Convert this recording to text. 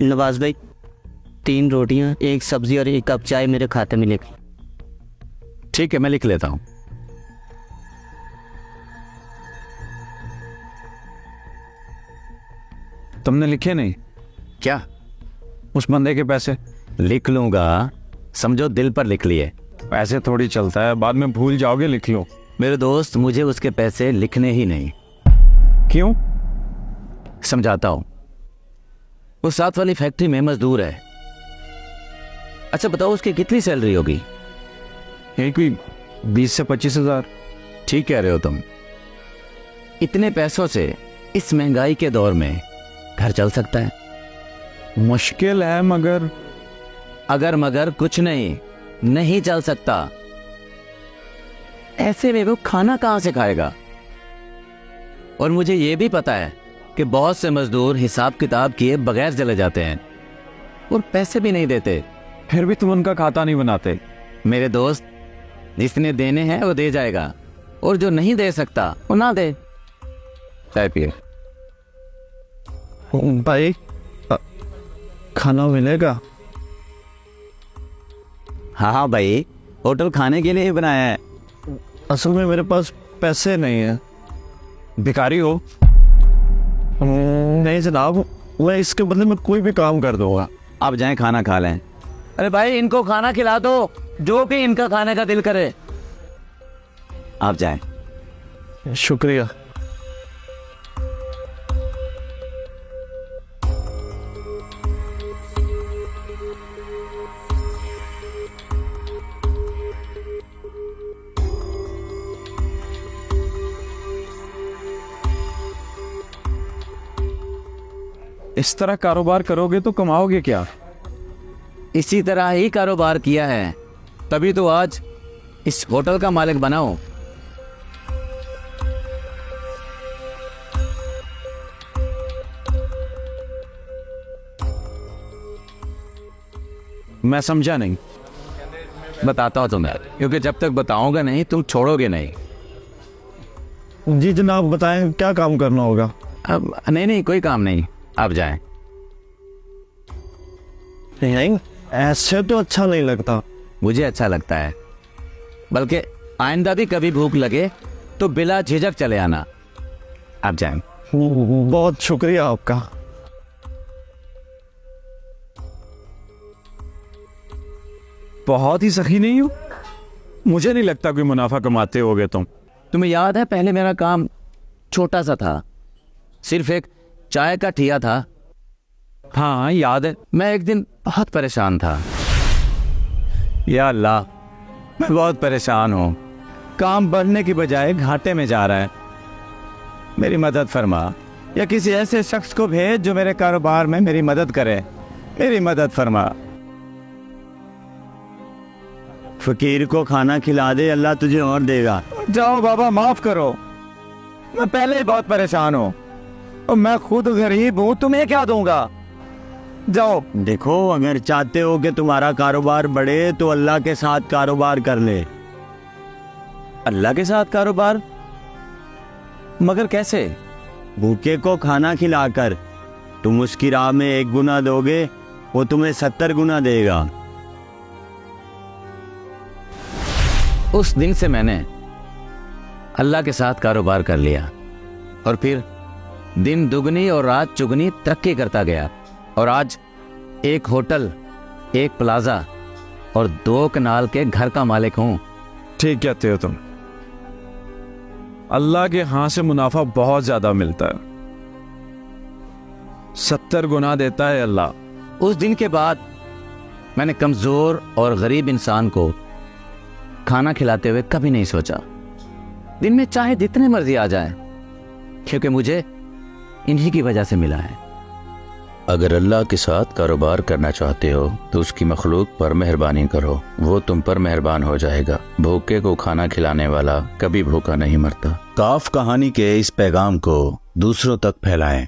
नवाज भाई 3 रोटियां, 1 सब्जी और 1 कप चाय मेरे खाते में लिख। ठीक है, मैं लिख लेता हूँ। तुमने लिखे नहीं क्या? उस बंदे के पैसे? लिख लूंगा, समझो दिल पर लिख लिए। ऐसे थोड़ी चलता है, बाद में भूल जाओगे, लिख लो। मेरे दोस्त, मुझे उसके पैसे लिखने ही नहीं। क्यों? समझाता हूँ। वो साथ वाली फैक्ट्री में मजदूर है। अच्छा बताओ, उसकी कितनी सैलरी होगी? एक भी 20 से 25 हजार। ठीक कह रहे हो तुम। इतने पैसों से इस महंगाई के दौर में घर चल सकता है? मुश्किल है, मगर अगर मगर कुछ नहीं चल सकता। ऐसे में वो खाना कहां से खाएगा? और मुझे यह भी पता है कि बहुत से मजदूर हिसाब किताब किए बगैर चले जाते हैं और पैसे भी नहीं देते। फिर भी तुम उनका खाता नहीं बनाते। मेरे दोस्त, जिसने देने हैं वो दे जाएगा, और जो नहीं दे सकता वो ना दे। चाय पिए। भाई खाना मिलेगा? हाँ भाई, होटल खाने के लिए ही बनाया है। असल में मेरे पास पैसे नहीं है। भिखारी हो? नहीं जनाब, मैं इसके बदले में कोई भी काम कर दूंगा। आप जाएं, खाना खा लें। अरे भाई, इनको खाना खिला दो, जो भी इनका खाने का दिल करे। आप जाएं। शुक्रिया। इस तरह कारोबार करोगे तो कमाओगे क्या? इसी तरह ही कारोबार किया है, तभी तो आज इस होटल का मालिक बनाओ। मैं समझा नहीं। बताता हूं तुम्हें, क्योंकि जब तक बताऊंगा नहीं तुम छोड़ोगे नहीं। जी जनाब, बताएं क्या काम करना होगा? अब नहीं, कोई काम नहीं, आप जाएं। नहीं, ऐसे तो अच्छा नहीं लगता। मुझे अच्छा लगता है, बल्कि आइंदा भी कभी भूख लगे तो बिला झिझक चले आना। आप जाएं। बहुत शुक्रिया आपका। बहुत ही सही नहीं हो? मुझे नहीं लगता कोई मुनाफा कमाते होगे तुम। तुम्हें याद है, पहले मेरा काम छोटा सा था, सिर्फ एक चाय का ठिया था। हाँ याद है। मैं एक दिन बहुत परेशान था। या अल्लाह, मैं बहुत परेशान हूँ। काम बढ़ने की बजाय घाटे में जा रहा है। मेरी मदद फरमा, या किसी ऐसे शख्स को भेज जो मेरे कारोबार में मेरी मदद करे। मेरी मदद फरमा। फकीर को खाना खिला दे, अल्लाह तुझे और देगा। जाओ बाबा, माफ करो, मैं पहले ही बहुत परेशान हूँ और मैं खुद गरीब हूँ, तुम्हें क्या दूंगा। जाओ। देखो, अगर चाहते हो कि तुम्हारा कारोबार बढ़े तो अल्लाह के साथ कारोबार कर ले। अल्लाह के साथ कारोबार? मगर कैसे? भूखे को खाना खिलाकर। तुम उसकी राह में 1 गुना दोगे, वो तुम्हें 70 गुना देगा। उस दिन से मैंने अल्लाह के साथ कारोबार कर लिया, और फिर दिन दुगनी और रात चुगनी तरक्की करता गया, और आज एक होटल, एक प्लाजा और 2 कनाल के घर का मालिक हूं। ठीक कहते हो तुम। अल्लाह के हाथ से मुनाफा बहुत ज्यादा मिलता है। 70 गुना देता है अल्लाह। उस दिन के बाद मैंने कमजोर और गरीब इंसान को खाना खिलाते हुए कभी नहीं सोचा। दिन में चाहे जितने मर्जी आ जाए, क्योंकि मुझे इन्हीं की वजह से मिला है। अगर अल्लाह के साथ कारोबार करना चाहते हो तो उसकी मखलूक पर मेहरबानी करो, वो तुम पर मेहरबान हो जाएगा। भूखे को खाना खिलाने वाला कभी भूखा नहीं मरता। काफ कहानी के इस पैगाम को दूसरों तक फैलाएं।